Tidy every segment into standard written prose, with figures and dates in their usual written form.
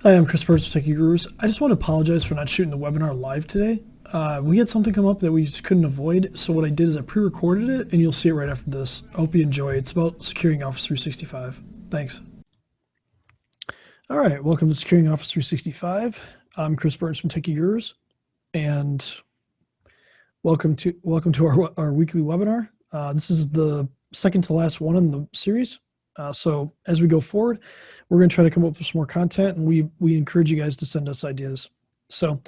Hi, I'm Chris Burns with Techie Gurus. I just want to apologize for not shooting the webinar live today. We had something come up that we just couldn't avoid, so what I did is I pre-recorded it, and you'll see it right after this. I hope you enjoy. It's about securing Office 365. Thanks. All right, welcome to Securing Office 365. I'm Chris Burns from Techie Gurus, and welcome to our weekly webinar. This is the second to last one in the series. So as we go forward, we're going to try to come up with some more content, and we encourage you guys to send us ideas. So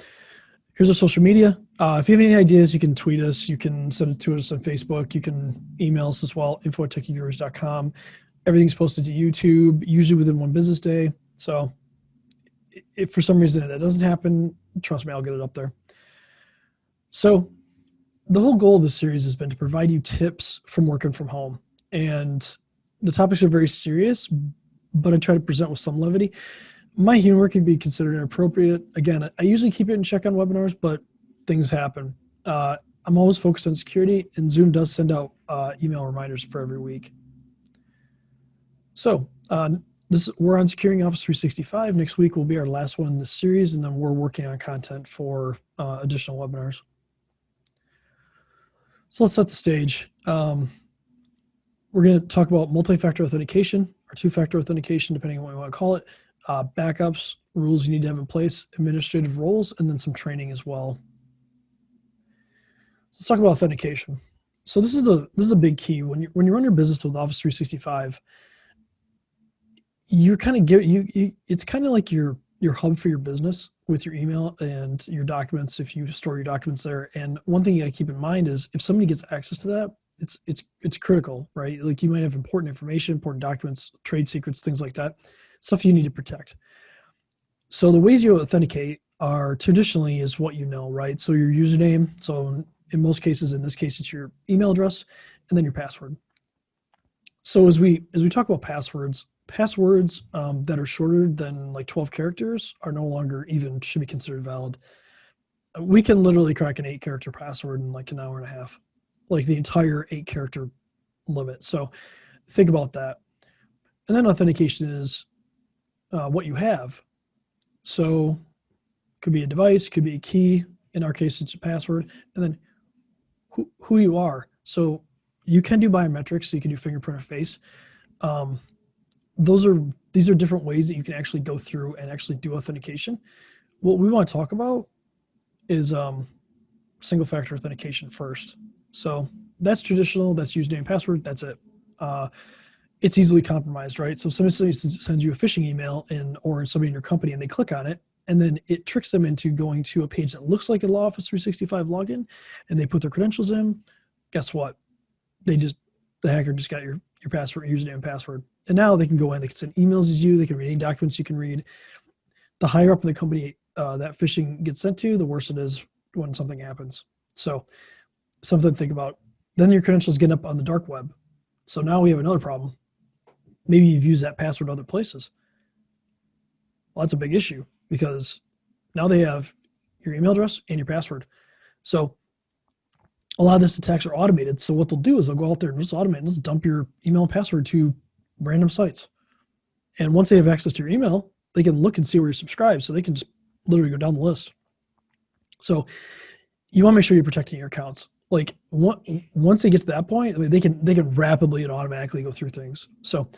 here's our social media. If you have any ideas, you can tweet us. You can send it to us on Facebook. You can email us as well, info@techiegurus.com. Everything's posted to YouTube, usually within one business day. So if for some reason that doesn't happen, trust me, I'll get it up there. So the whole goal of this series has been to provide you tips from working from home. And the topics are very serious, but I try to present with some levity. My humor can be considered inappropriate. Again, I usually keep it in check on webinars, but things happen. I'm always focused on security, and Zoom does send out email reminders for every week. So we're on Securing Office 365. Next week will be our last one in this series, and then we're working on content for additional webinars. So let's set the stage. We're going to talk about multi-factor authentication or two-factor authentication, depending on what you want to call it, backups, rules you need to have in place, administrative roles, and then some training as well. Let's talk about authentication. So this is a big key when you run your business with Office 365. You're kind of it's kind of like your hub for your business with your email and your documents if you store your documents there. And one thing you got to keep in mind is if somebody gets access to that, it's critical, right? Like you might have important information, important documents, trade secrets, things like that, stuff you need to protect. So the ways you authenticate are traditionally is what you know, right? So your username. So in most cases, in this case, it's your email address and then your password. So as we talk about passwords that are shorter than like 12 characters are no longer even should be considered valid. We can literally crack an 8-character password in like an hour and a half, like the entire 8-character limit. So think about that. And then authentication is what you have. So it could be a device, could be a key. In our case, it's a password. And then who you are. So you can do biometrics, so you can do fingerprint or face. These are different ways that you can actually go through and actually do authentication. What we want to talk about is single factor authentication first. So that's traditional, that's username, password, that's it. It's easily compromised, right? So somebody sends you a phishing email or somebody in your company and they click on it, and then it tricks them into going to a page that looks like a Office 365 login, and they put their credentials in. Guess what? The hacker just got your password, username, and password. And now they can go in, they can send emails as you, they can read any documents you can read. The higher up in the company that phishing gets sent to, the worse it is when something happens. So something to think about. Then your credentials get up on the dark web. So now we have another problem. Maybe you've used that password other places. Well, that's a big issue because now they have your email address and your password. So a lot of these attacks are automated. So what they'll do is they'll go out there and just automate and just dump your email and password to random sites. And once they have access to your email, they can look and see where you're subscribed. So they can just literally go down the list. So you want to make sure you're protecting your accounts. Like once they get to that point, I mean, they can rapidly and automatically go through things. So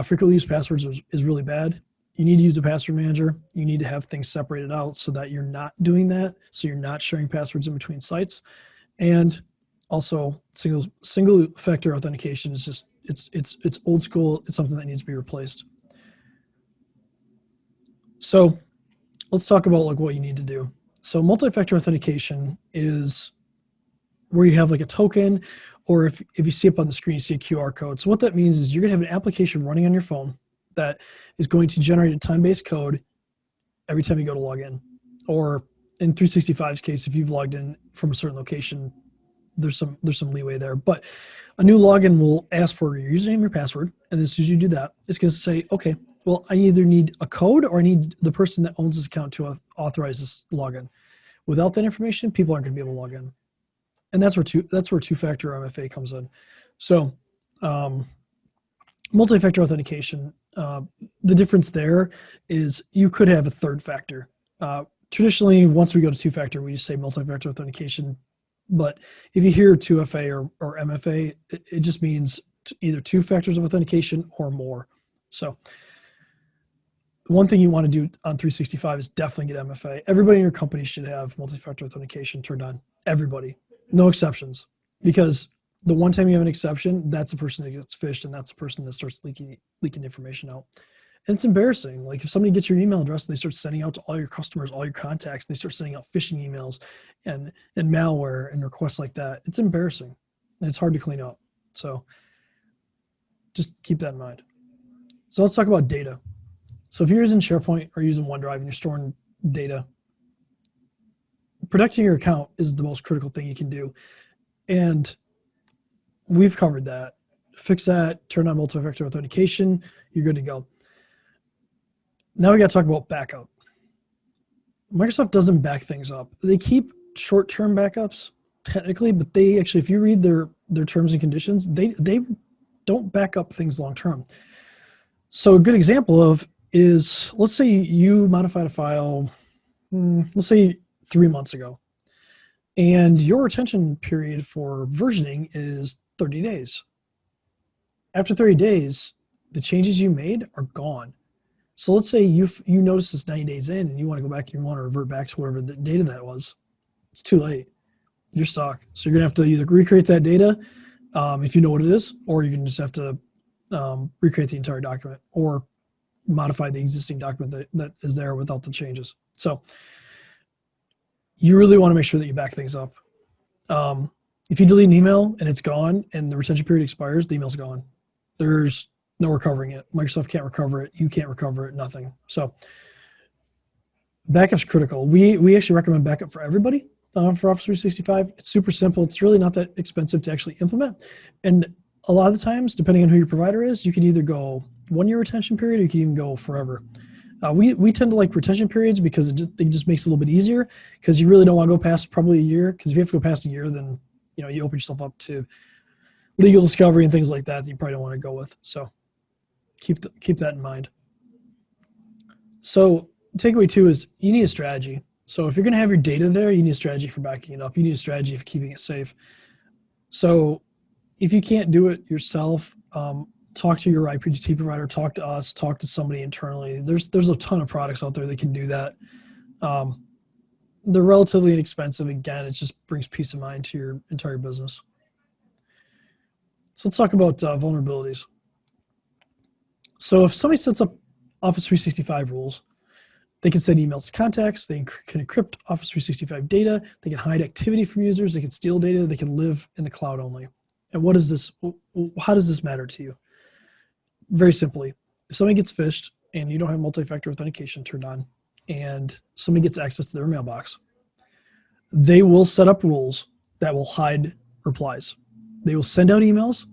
frequently used passwords is really bad. You need to use a password manager. You need to have things separated out so that you're not doing that. So you're not sharing passwords in between sites. And also single factor authentication is just, it's old school. It's something that needs to be replaced. So let's talk about like what you need to do. So multi-factor authentication is where you have like a token, or if you see up on the screen, you see a QR code. So what that means is you're gonna have an application running on your phone that is going to generate a time-based code every time you go to log in. Or in 365's case, if you've logged in from a certain location, there's some leeway there. But a new login will ask for your username, your password, and as soon as you do that, it's gonna say, okay, well, I either need a code or I need the person that owns this account to authorize this login. Without that information, people aren't gonna be able to log in. And that's where two-factor MFA comes in. So multi-factor authentication, The difference there is you could have a third factor. Traditionally, once we go to two-factor, we just say multi-factor authentication. But if you hear 2FA or MFA, it just means either two factors of authentication or more. So one thing you want to do on 365 is definitely get MFA. Everybody in your company should have multi-factor authentication turned on. Everybody, no exceptions. Because the one time you have an exception, that's the person that gets phished, and that's the person that starts leaking information out. And it's embarrassing. Like if somebody gets your email address and they start sending out to all your customers, all your contacts, and they start sending out phishing emails and malware and requests like that, it's embarrassing. And it's hard to clean up. So just keep that in mind. So let's talk about data. So if you're using SharePoint or using OneDrive and you're storing data, protecting your account is the most critical thing you can do. And we've covered that. Fix that, turn on multi-factor authentication, you're good to go. Now we got to talk about backup. Microsoft doesn't back things up. They keep short-term backups technically, but they actually, if you read their terms and conditions, they don't back up things long-term. So a good example of is, let's say you modified a file, let's say 3 months ago, and your retention period for versioning is 30 days. After 30 days, the changes you made are gone. So let's say you notice this 90 days in and you want to go back and you want to revert back to whatever the data that was. It's too late. You're stuck. So you're going to have to either recreate that data if you know what it is, or you can just have to recreate the entire document or modify the existing document that is there without the changes. So you really want to make sure that you back things up. If you delete an email and it's gone and the retention period expires, the email's gone. There's no recovering it. Microsoft can't recover it. You can't recover it, nothing. So backup's critical. We actually recommend backup for everybody for Office 365. It's super simple. It's really not that expensive to actually implement. And a lot of the times, depending on who your provider is, you can either go 1 year retention period or you can even go forever. We tend to like retention periods because it just makes it a little bit easier, because you really don't want to go past probably a year, because if you have to go past a year, then you open yourself up to legal discovery and things like that you probably don't want to go with. So keep that in mind. So takeaway 2 is you need a strategy. So if you're going to have your data there, you need a strategy for backing it up. You need a strategy for keeping it safe. So if you can't do it yourself, talk to your IPT provider, talk to us, talk to somebody internally. There's a ton of products out there that can do that. They're relatively inexpensive. Again, it just brings peace of mind to your entire business. So let's talk about vulnerabilities. So if somebody sets up Office 365 rules, they can send emails to contacts, they can encrypt Office 365 data, they can hide activity from users, they can steal data, they can live in the cloud only. And how does this matter to you? Very simply, if somebody gets phished and you don't have multi-factor authentication turned on and somebody gets access to their mailbox, they will set up rules that will hide replies. They will send out emails.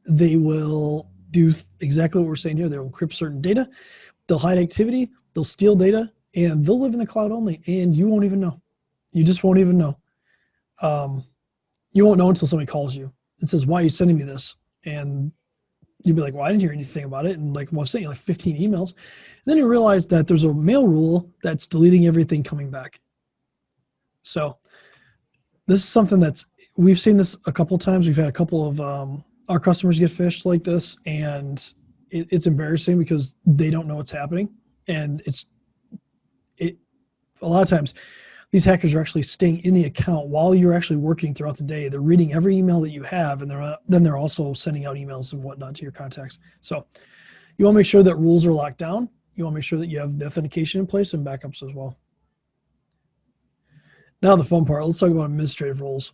They will do exactly what we're saying here. They'll encrypt certain data. They'll hide activity. They'll steal data, and they'll live in the cloud only, and you won't even know. You just won't even know. You won't know until somebody calls you and says, "Why are you sending me this?" And you'll be like, "Well, I didn't hear anything about it." And like, "Well, I've sent you like 15 emails." And then you realize that there's a mail rule that's deleting everything coming back. So this is something we've seen this a couple of times. We've had a couple of our customers get phished like this, and it's embarrassing because they don't know what's happening. And a lot of times these hackers are actually staying in the account while you're actually working throughout the day. They're reading every email that you have, and then they're also sending out emails and whatnot to your contacts. So you want to make sure that rules are locked down. You want to make sure that you have the authentication in place and backups as well. Now the fun part, let's talk about administrative roles.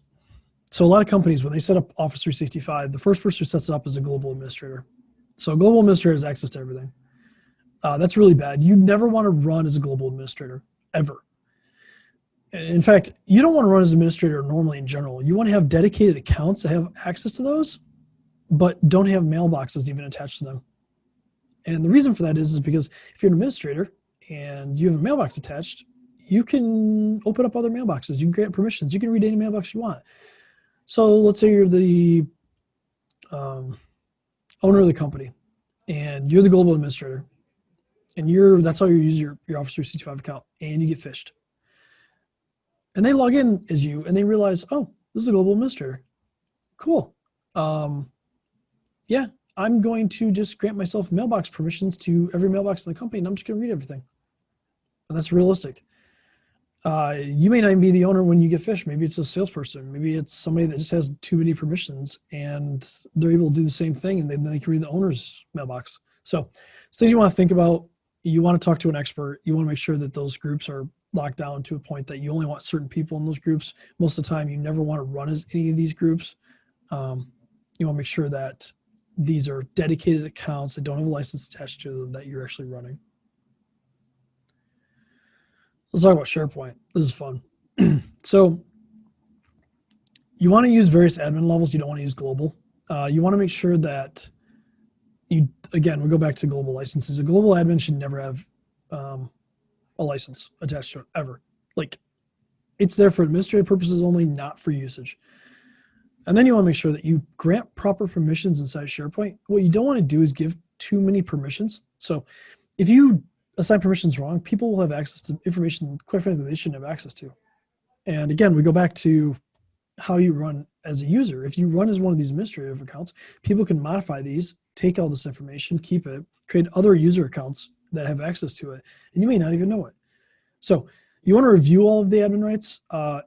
So a lot of companies, when they set up Office 365, the first person who sets it up is a global administrator. So a global administrator has access to everything. That's really bad. You never want to run as a global administrator, ever. In fact, you don't want to run as an administrator normally in general. You want to have dedicated accounts that have access to those, but don't have mailboxes even attached to them. And the reason for that is because if you're an administrator and you have a mailbox attached, you can open up other mailboxes. You can grant permissions. You can read any mailbox you want. So let's say you're the owner of the company and you're the global administrator, and that's how you use your Office 365 account, and you get phished. And they log in as you, and they realize, oh, this is a global administrator. Cool. Yeah, I'm going to just grant myself mailbox permissions to every mailbox in the company, and I'm just going to read everything. And that's realistic. You may not even be the owner when you get phished. Maybe it's a salesperson. Maybe it's somebody that just has too many permissions, and they're able to do the same thing, and then they can read the owner's mailbox. So things you want to think about. You want to talk to an expert. You want to make sure that those groups are locked down to a point that you only want certain people in those groups. Most of the time, you never want to run as any of these groups. You want to make sure that these are dedicated accounts that don't have a license attached to them that you're actually running. Let's talk about SharePoint. This is fun. So you want to use various admin levels. You don't want to use global. You want to make sure that again, we go back to global licenses. A global admin should never have a license attached to it, ever. Like, it's there for administrative purposes only, not for usage. And then you want to make sure that you grant proper permissions inside SharePoint. What you don't want to do is give too many permissions. So if you assign permissions wrong, people will have access to information, quite frankly, they shouldn't have access to. And again, we go back to how you run as a user. If you run as one of these administrative accounts, people can modify these, take all this information, keep it, create other user accounts that have access to it, and you may not even know it. So you want to review all of the admin rights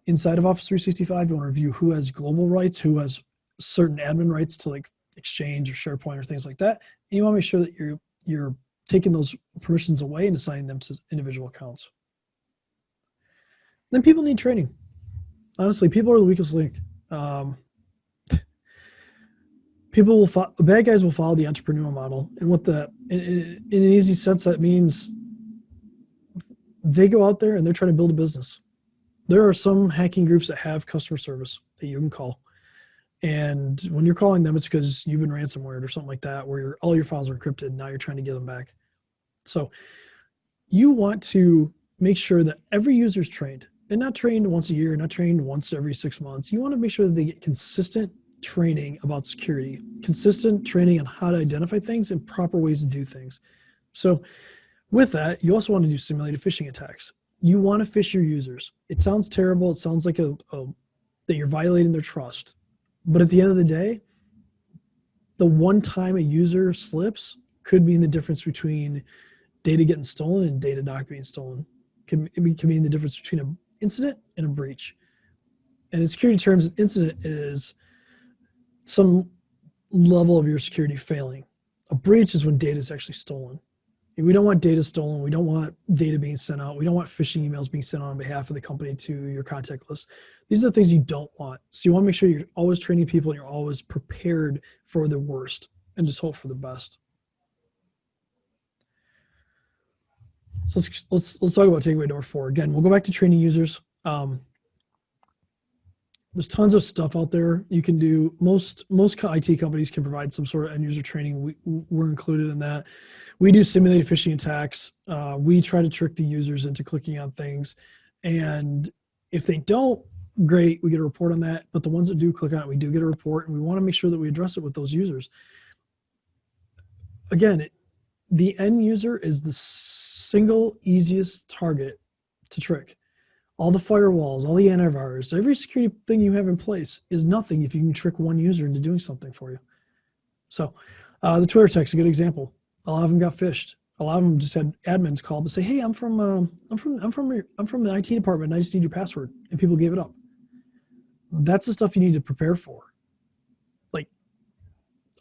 inside of Office 365. You want to review who has global rights, who has certain admin rights to like Exchange or SharePoint or things like that. And you want to make sure that you're taking those permissions away and assigning them to individual accounts. Then people need training. Honestly, people are the weakest link. Bad guys will follow the entrepreneurial model, and in an easy sense, that means they go out there and they're trying to build a business. There are some hacking groups that have customer service that you can call, and when you're calling them, it's because you've been ransomware or something like that, where all your files are encrypted. And now you're trying to get them back. So you want to make sure that every user is trained, and not trained once a year, not trained once every 6 months. You want to make sure that they get consistent training about security, consistent training on how to identify things and proper ways to do things. So with that, you also want to do simulated phishing attacks. You want to phish your users. It sounds terrible. It sounds like that you're violating their trust. But at the end of the day, the one time a user slips could mean the difference between data getting stolen and data not being stolen. It can mean the difference between an incident and a breach. And in security terms, an incident is some level of your security failing. A breach is when data is actually stolen. We don't want data stolen. We don't want data being sent out. We don't want phishing emails being sent out on behalf of the company to your contact list. These are the things you don't want. So you want to make sure you're always training people and you're always prepared for the worst and just hope for the best. So let's talk about takeaway number 4. Again, we'll go back to training users. There's tons of stuff out there you can do. Most IT companies can provide some sort of end user training. We're included in that. We do simulated phishing attacks. We try to trick the users into clicking on things. And if they don't, great, we get a report on that. But the ones that do click on it, we do get a report, and we want to make sure that we address it with those users. Again, the end user is the single easiest target to trick. All the firewalls, all the antivirus, every security thing you have in place is nothing if you can trick one user into doing something for you. So the Twitter text is a good example. A lot of them got phished. A lot of them just had admins call and say, "Hey, I'm from the IT department. And I just need your password," and people gave it up. That's the stuff you need to prepare for. Like,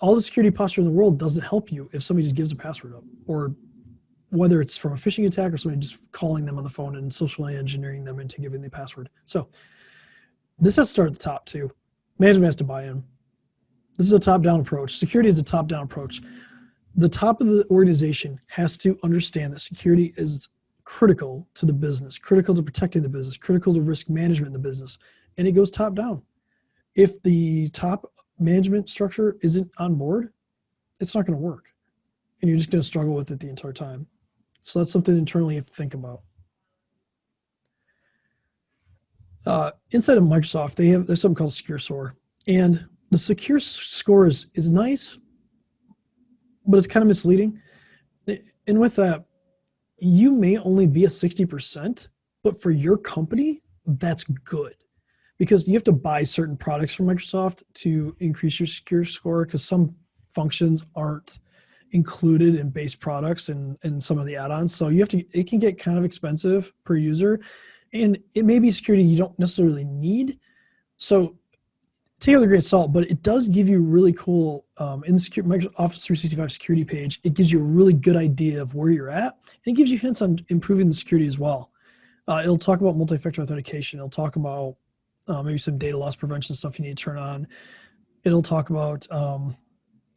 all the security posture in the world doesn't help you if somebody just gives a password up, or whether it's from a phishing attack or somebody just calling them on the phone and socially engineering them into giving the password. So this has to start at the top too. Management has to buy in. This is a top-down approach. Security is a top-down approach. The top of the organization has to understand that security is critical to the business, critical to protecting the business, critical to risk management in the business, and it goes top-down. If the top management structure isn't on board, it's not going to work, and you're just going to struggle with it the entire time. So that's something internally you have to think about. Inside of Microsoft, there's something called Secure SOAR, and the Secure Score is nice, but it's kind of misleading. And with that, you may only be a 60%, but for your company, that's good because you have to buy certain products from Microsoft to increase your secure score because some functions aren't included in base products and some of the add-ons. So you have to, it can get kind of expensive per user, and it may be security you don't necessarily need. So take it with a grain of salt, but it does give you really cool in the Microsoft Office 365 security page. It gives you a really good idea of where you're at, and it gives you hints on improving the security as well. It'll talk about multi-factor authentication. It'll talk about maybe some data loss prevention stuff you need to turn on. It'll talk about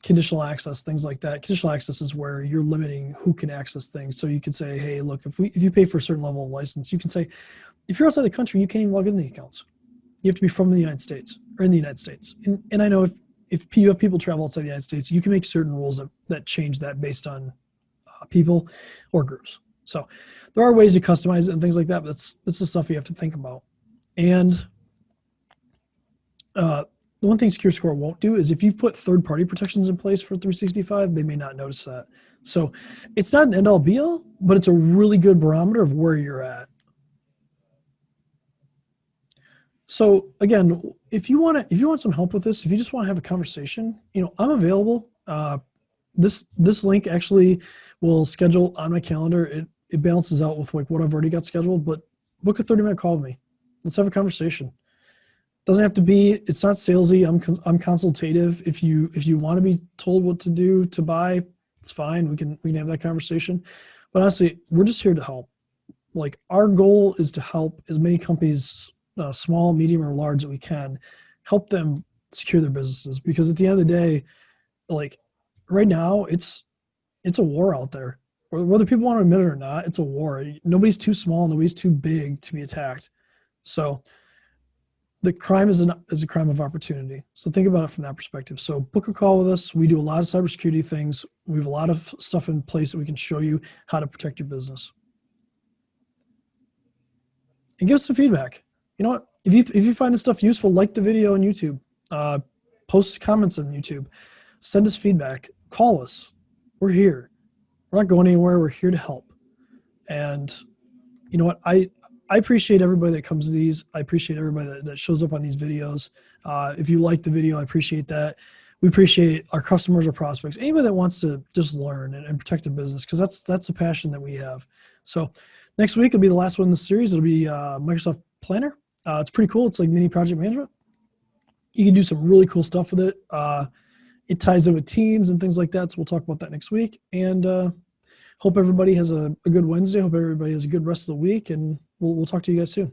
conditional access, things like that. Conditional access is where you're limiting who can access things. So you can say, hey, look, if you pay for a certain level of license, you can say, if you're outside the country, you can't even log into the accounts. You have to be from the United States or in the United States. And I know if you have people travel outside the United States, you can make certain rules that change that based on people or groups. So there are ways to customize it and things like that, but that's the stuff you have to think about. And the one thing Secure Score won't do is if you've put third-party protections in place for 365, they may not notice that. So it's not an end-all be-all, but it's a really good barometer of where you're at. So again, if you want some help with this, if you just want to have a conversation, I'm available. This link actually will schedule on my calendar. It balances out with like what I've already got scheduled, but book a 30-minute call with me. Let's have a conversation. Doesn't have to be, it's not salesy. I'm consultative. If you want to be told what to do to buy, it's fine. We can have that conversation. But honestly, we're just here to help. Like our goal is to help as many companies, small, medium, or large that we can, help them secure their businesses. Because at the end of the day, like right now, it's a war out there. Whether people want to admit it or not, it's a war. Nobody's too small, nobody's too big to be attacked. So the crime is a crime of opportunity. So think about it from that perspective. So book a call with us. We do a lot of cybersecurity things. We have a lot of stuff in place that we can show you how to protect your business. And give us some feedback. You know what? If you find this stuff useful, like the video on YouTube, post comments on YouTube, send us feedback, call us. We're here. We're not going anywhere. We're here to help. And you know what? I appreciate everybody that comes to these. I appreciate everybody that shows up on these videos. If you like the video, I appreciate that. We appreciate our customers or prospects, anybody that wants to just learn and protect a business, because that's the passion that we have. So next week will be the last one in the series. It'll be Microsoft Planner. It's pretty cool. It's like mini project management. You can do some really cool stuff with it. It ties in with Teams and things like that. So we'll talk about that next week. And hope everybody has a good Wednesday. Hope everybody has a good rest of the week. And we'll talk to you guys soon.